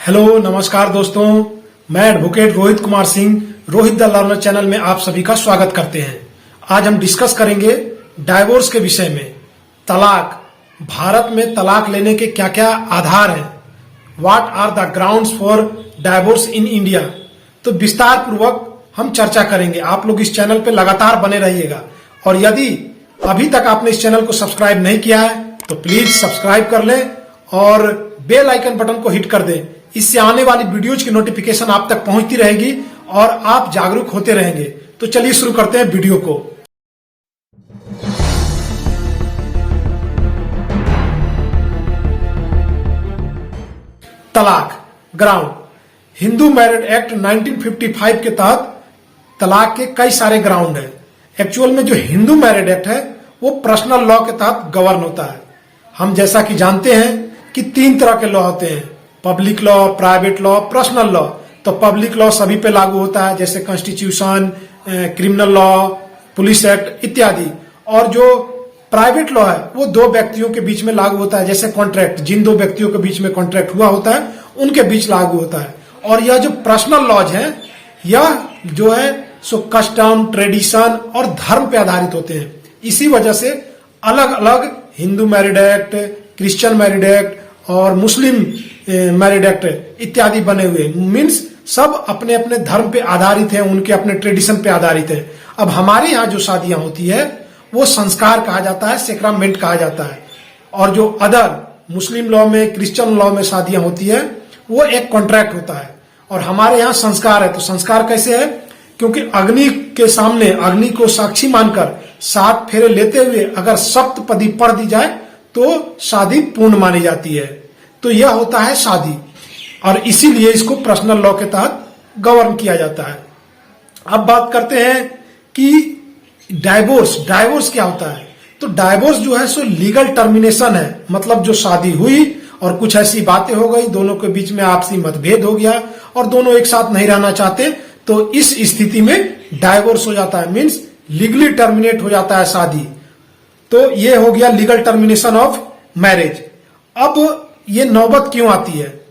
Hello नमस्कार दोस्तों, मैं advocate Rohit Kumar Singh Rohit the learner channel में आप सभी का स्वागत करते हैं। आज हम डिस्कस करेंगे डाइवोर्स के विषय में। तलाक, भारत में तलाक लेने के क्या क्या आधार हैं, what are the grounds for divorce in India. तो विस्तार पूर्वक हम चर्चा करेंगे। आप लोग इस चैनल पे लगातार बने रहिएगा और यदि अभी तक आपने इस चैनल को सब्सक्राइब नहीं किया है तो प्लीज सब्सक्राइब कर लें और बेल आइकन बटन को हिट कर दें। इससे आने वाली वीडियोज की नोटिफिकेशन आप तक पहुंचती रहेगी और आप जागरूक होते रहेंगे। तो चलिए शुरू करते हैं वीडियो को। तलाक ग्राउंड, हिंदू मैरिड एक्ट 1955 के तहत तलाक के कई सारे ग्राउंड है। एक्चुअल में जो हिंदू मैरिड एक्ट है वो पर्सनल लॉ के तहत गवर्न होता है। हम जैसा कि जानते हैं कि तीन तरह के लॉ होते हैं, public law, private law, personal law. तो पब्लिक लॉ सभी पे लागू होता है, जैसे constitution, criminal law, police act इत्यादि। और जो प्राइवेट लॉ है वो दो व्यक्तियों के बीच में लागू होता है, जैसे कॉन्ट्रैक्ट, जिन दो व्यक्तियों के बीच में कॉन्ट्रैक्ट हुआ होता है उनके बीच लागू होता है। और यह जो पर्सनल लॉज है यह जो है सो कस्टम, ट्रेडिशन और धर्म पे आधारित होते हैं। इसी वजह से अलग अलग Hindu married act, Christian married act और मुस्लिम मैरिड एक्ट इत्यादि बने हुए। मीन्स सब अपने अपने धर्म पे आधारित हैं, उनके अपने ट्रेडिशन पे आधारित है। अब हमारे यहाँ जो शादियां होती है वो संस्कार कहा जाता है, सेक्रामेंट कहा जाता है। और जो अदर मुस्लिम लॉ में, क्रिश्चियन लॉ में शादियां होती है वो एक कॉन्ट्रैक्ट होता है। और हमारे यहाँ संस्कार है। तो संस्कार कैसे है? क्योंकि अग्नि के सामने अग्नि को साक्षी मानकर 7 फेरे लेते हुए अगर सप्तपदी पढ़ दी जाए तो शादी पूर्ण मानी जाती है। तो यह होता है शादी और इसीलिए इसको पर्सनल लॉ के तहत गवर्न किया जाता है। अब बात करते हैं कि डाइवोर्स क्या होता है। तो डाइवोर्स जो है सो लीगल टर्मिनेशन है, मतलब जो शादी हुई और कुछ ऐसी बातें हो गई, दोनों के बीच में आपसी मतभेद हो गया और दोनों एक साथ नहीं रहना चाहते, तो इस स्थिति में डाइवोर्स हो जाता है। मीन्स लीगली टर्मिनेट हो जाता है शादी। तो ये हो गया लीगल टर्मिनेशन ऑफ मैरिज। अब ये नौबत क्यों आती है?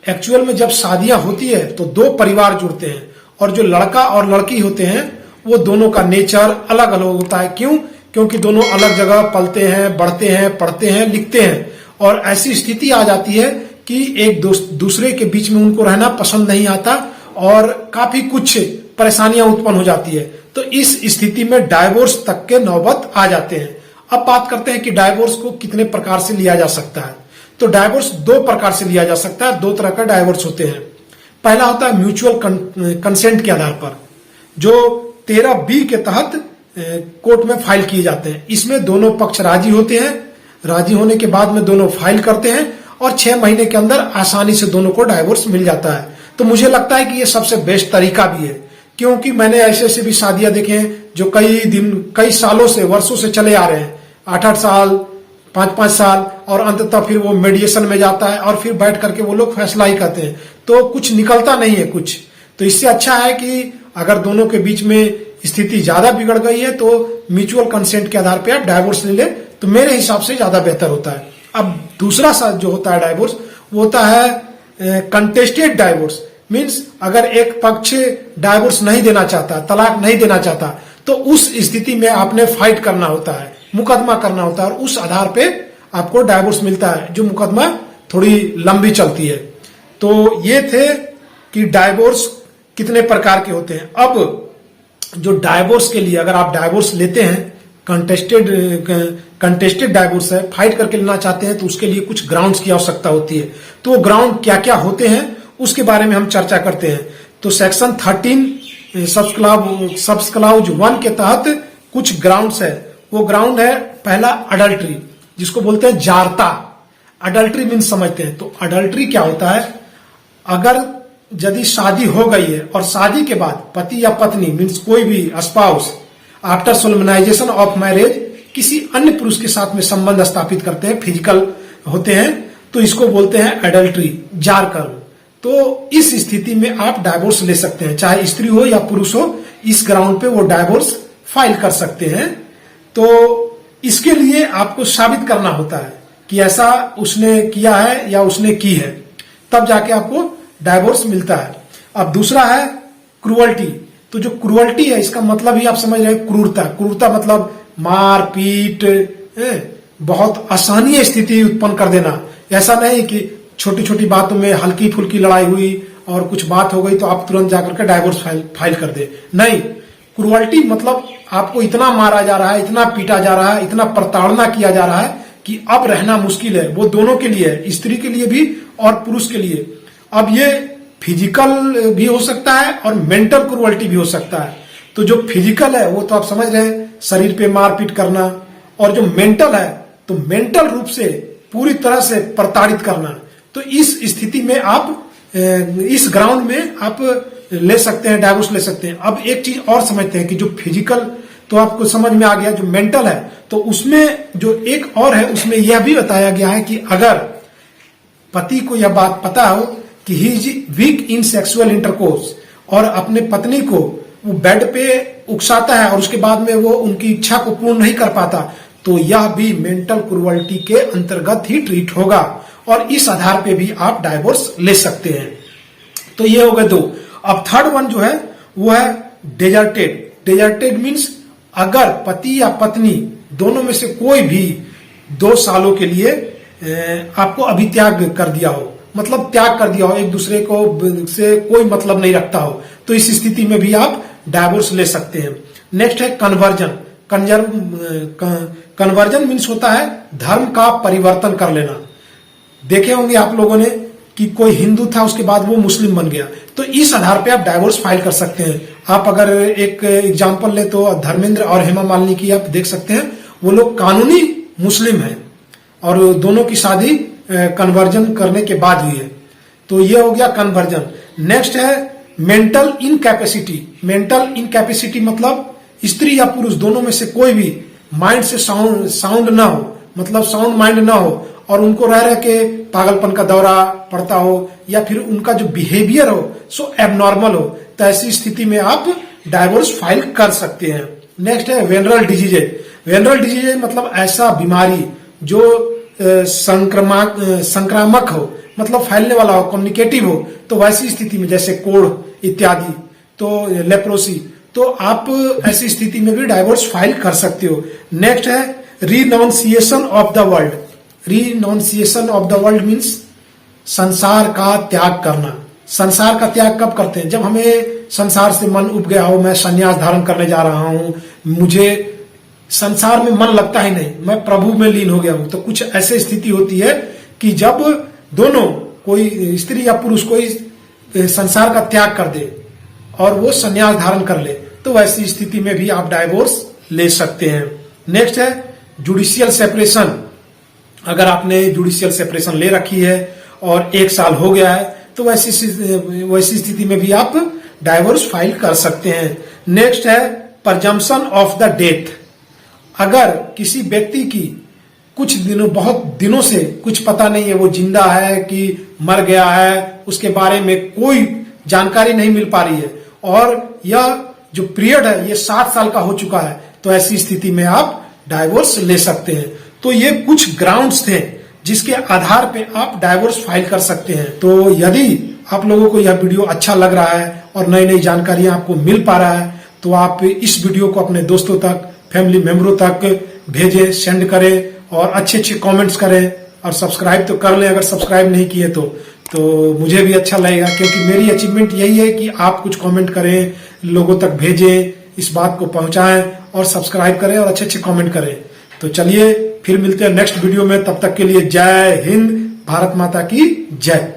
एक्चुअल में जब शादियां होती है तो दो परिवार जुड़ते हैं और जो लड़का और लड़की होते हैं वो दोनों का नेचर अलग अलग होता है। क्यों? क्योंकि दोनों अलग जगह पलते हैं, बढ़ते हैं, पढ़ते हैं, लिखते हैं और ऐसी स्थिति आ जाती है कि एक दूसरे के बीच में उनको रहना पसंद नहीं आता और काफी कुछ परेशानियां उत्पन्न हो जाती है। तो इस स्थिति में डाइवोर्स तक के नौबत आ जाते हैं। अब बात करते हैं कि डाइवोर्स को कितने प्रकार से लिया जा सकता है। तो डाइवोर्स दो प्रकार से लिया जा सकता है। दो तरह का डाइवोर्स होते हैं। पहला होता है म्यूचुअल कंसेंट के आधार पर, जो 13B के तहत कोर्ट में फाइल किए जाते हैं। इसमें दोनों पक्ष राजी होते हैं, राजी होने के बाद में दोनों फाइल करते हैं और 6 महीने के अंदर आसानी से दोनों को डाइवोर्स मिल जाता है। तो मुझे लगता है कि ये सबसे बेस्ट तरीका भी है, क्योंकि मैंने ऐसे ऐसे भी शादियां देखे हैं जो कई सालों से, वर्षों से चले आ रहे हैं, 8-8 साल, 5-5 साल, और अंततः फिर वो मेडिएशन में जाता है और फिर बैठ करके वो लोग फैसला ही करते हैं, तो कुछ निकलता नहीं है कुछ। तो इससे अच्छा है कि अगर दोनों के बीच में स्थिति ज्यादा बिगड़ गई है तो म्यूचुअल कंसेंट के आधार पर आप डाइवोर्स ले लें, तो मेरे हिसाब से ज्यादा बेहतर होता है। अब दूसरा जो होता है डाइवोर्स, वो होता है कंटेस्टेड डाइवोर्स। मीन्स अगर एक पक्ष डाइवोर्स नहीं देना चाहता, तलाक नहीं देना चाहता, तो उस स्थिति में आपने फाइट करना होता है, मुकदमा करना होता है और उस आधार पे आपको डाइवोर्स मिलता है, जो मुकदमा थोड़ी लंबी चलती है। तो ये थे कि डाइवोर्स कितने प्रकार के होते हैं। अब जो डाइवोर्स के लिए अगर आप डाइवोर्स लेते हैं, कंटेस्टेड डाइवोर्स है, फाइट करके लेना चाहते हैं, तो उसके लिए कुछ ग्राउंड्स की आवश्यकता होती है। तो वो ग्राउंड क्या क्या होते हैं उसके बारे में हम चर्चा करते हैं। तो सेक्शन 13 सब क्लाउज 1 के तहत कुछ ग्राउंड्स है। वो ग्राउंड है, पहला अडल्ट्री, जिसको बोलते हैं जारता। अडल्ट्री मीन्स समझते हैं। तो अडल्ट्री क्या होता है? अगर यदि शादी हो गई है और शादी के बाद पति या पत्नी मीन्स कोई भी स्पाउस आफ्टर सोलमनाइजेशन ऑफ मैरिज किसी अन्य पुरुष के साथ में संबंध स्थापित करते हैं, फिजिकल होते हैं, तो इसको बोलते हैं एडल्ट्री, जार कर्म। तो इस स्थिति में आप डाइवोर्स ले सकते हैं, चाहे स्त्री हो या पुरुष हो, इस ग्राउंड पे वो डाइवोर्स फाइल कर सकते हैं। तो इसके लिए आपको साबित करना होता है कि ऐसा उसने किया है या उसने की है, तब जाके आपको डाइवोर्स मिलता है। अब दूसरा है क्रूअल्टी। तो जो क्रूअल्टी है इसका मतलब ही आप समझ रहे हैं, क्रूरता। क्रूरता मतलब मार पीट, बहुत असहनीय स्थिति उत्पन्न कर देना। ऐसा नहीं कि छोटी छोटी बातों में हल्की फुल्की लड़ाई हुई और कुछ बात हो गई तो आप तुरंत जाकर के डाइवोर्स फाइल कर दे। नहीं, क्रूअल्टी मतलब आपको इतना मारा जा रहा है, इतना पीटा जा रहा है, इतना प्रताड़ना किया जा रहा है कि अब रहना मुश्किल है। वो दोनों के लिए है, स्त्री के लिए भी और पुरुष के लिए। अब ये फिजिकल भी हो सकता है और मेंटल क्रूअल्टी भी हो सकता है। तो जो फिजिकल है वो तो आप समझ रहे हैं, शरीर पे मारपीट करना, और जो मेंटल है तो मेंटल रूप से पूरी तरह से प्रताड़ित करना। तो इस स्थिति में आप इस ग्राउंड में आप ले सकते हैं, डाइवोर्स ले सकते हैं। अब एक चीज और समझते हैं कि जो फिजिकल तो आपको समझ में आ गया, जो मेंटल है तो उसमें जो एक और है, उसमें यह भी बताया गया है कि अगर पति को यह बात पता हो कि he is weak in sexual intercourse और अपने पत्नी को वो बेड पे उकसाता है और उसके बाद में वो उनकी इच्छा को पूर्ण नहीं कर पाता, तो यह भी मेंटल क्रूअल्टी के अंतर्गत ही ट्रीट होगा और इस आधार पे भी आप डाइवोर्स ले सकते हैं। तो ये हो गए दो। अब थर्ड वन जो है वो है डेजर्टेड। डेजर्टेड मीन्स अगर पति या पत्नी दोनों में से कोई भी 2 सालों के लिए आपको अभित्याग कर दिया हो, मतलब त्याग कर दिया हो, एक दूसरे को से कोई मतलब नहीं रखता हो, तो इस स्थिति में भी आप डाइवोर्स ले सकते हैं। नेक्स्ट है कन्वर्जन। कन्वर्जन मीन्स होता है धर्म का परिवर्तन कर लेना। देखे होंगे आप लोगों ने कि कोई हिंदू था उसके बाद वो मुस्लिम बन गया, तो इस आधार पे आप डाइवोर्स फाइल कर सकते हैं। आप अगर एक एग्जांपल ले तो धर्मेंद्र और हेमा मालिनी की आप देख सकते हैं, वो लोग कानूनी मुस्लिम हैं और दोनों की शादी कन्वर्जन करने के बाद हुई है। तो ये हो गया कन्वर्जन। नेक्स्ट है मेंटल इनकैपेसिटी। मेंटल इनकैपेसिटी मतलब स्त्री या पुरुष दोनों में से कोई भी माइंड से साउंड ना हो, मतलब साउंड माइंड ना हो और उनको रह के पागलपन का दौरा पड़ता हो या फिर उनका जो बिहेवियर हो सो एबनॉर्मल हो, तो ऐसी स्थिति में आप डाइवोर्स फाइल कर सकते हैं। नेक्स्ट है वेनरल डिजीजेज। वेनरल डिजीजेज मतलब ऐसा बीमारी जो संक्रामक हो, मतलब फैलने वाला हो, कम्युनिकेटिव हो, तो वैसी स्थिति में जैसे कोढ़ इत्यादि, तो लेप्रोसी, तो आप ऐसी स्थिति में भी डाइवोर्स फाइल कर सकते हो। नेक्स्ट है renunciation of the world. Renunciation of the world means संसार का त्याग करना। संसार का त्याग कब करते हैं? जब हमें संसार से मन उब गया हो, मैं संन्यास धारण करने जा रहा हूं, मुझे संसार में मन लगता ही नहीं, मैं प्रभु में लीन हो गया हूं। तो कुछ ऐसी स्थिति होती है कि जब दोनों, कोई स्त्री या पुरुष कोई संसार का त्याग कर दे और वो संन्यास धारण कर ले, तो वैसी स्थिति में भी आप डाइवोर्स ले सकते हैं। नेक्स्ट है जुडिशियल सेपरेशन। अगर आपने जुडिशियल सेपरेशन ले रखी है और 1 साल हो गया है, तो वैसी स्थिति में भी आप डाइवोर्स फाइल कर सकते हैं। नेक्स्ट है प्रजम्पशन ऑफ द डेथ। अगर किसी व्यक्ति की कुछ दिनों, बहुत दिनों से कुछ पता नहीं है वो जिंदा है कि मर गया है, उसके बारे में कोई जानकारी नहीं मिल पा रही है और यह जो पीरियड है ये 60 साल का हो चुका है, तो ऐसी स्थिति में आप डाइवोर्स ले सकते हैं। तो ये कुछ ग्राउंड्स थे जिसके आधार पे आप डाइवोर्स फाइल कर सकते हैं। तो यदि आप लोगों को यह वीडियो अच्छा लग रहा है और नई नई जानकारियां आपको मिल पा रहा है, तो आप इस वीडियो को अपने दोस्तों तक, फैमिली मेंबरों तक भेजें, सेंड करें और अच्छे अच्छे कमेंट्स करें और सब्सक्राइब तो कर लें अगर सब्सक्राइब नहीं किए तो मुझे भी अच्छा लगेगा, क्योंकि मेरी अचीवमेंट यही है कि आप कुछ कमेंट करें, लोगों तक भेजें, इस बात को पहुंचाएं और सब्सक्राइब करें और अच्छे अच्छे कमेंट करें। तो चलिए फिर मिलते हैं नेक्स्ट वीडियो में, तब तक के लिए जय हिंद, भारत माता की जय।